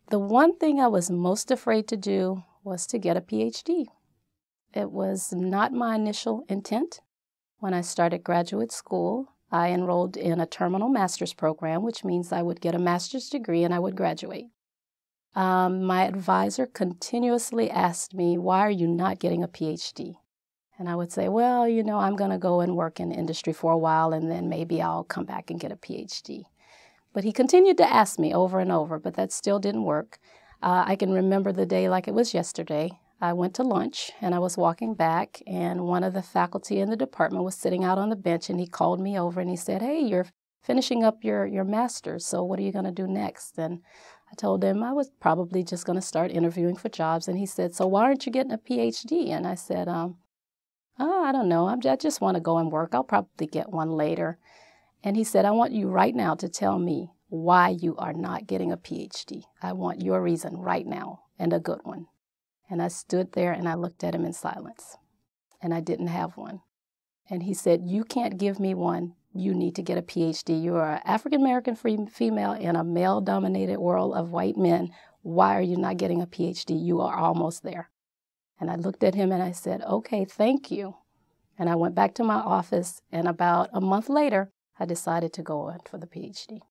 The one thing I was most afraid to do was to get a PhD. It was not my initial intent. When I started graduate school, I enrolled in a terminal master's program, which means I would get a master's degree and I would graduate. My advisor continuously asked me, why are you not getting a PhD? And I would say, well, I'm going to go and work in industry for a while and then maybe I'll come back and get a PhD. But he continued to ask me over and over, but that still didn't work. I can remember the day like it was yesterday. I went to lunch and I was walking back and one of the faculty in the department was sitting out on the bench and he called me over and he said, hey, you're finishing up your master's, so what are you going to do next? And I told him I was probably just going to start interviewing for jobs. And he said, so why aren't you getting a PhD? And I said, oh, I don't know. I just want to go and work. I'll probably get one later. And he said, I want you right now to tell me why you are not getting a PhD. I want your reason right now, and a good one. And I stood there and I looked at him in silence. And I didn't have one. And he said, you can't give me one. You need to get a PhD. You are an African-American female in a male-dominated world of white men. Why are you not getting a PhD? You are almost there. And I looked at him and I said, okay, thank you. And I went back to my office, and about a month later, I decided to go in for the PhD.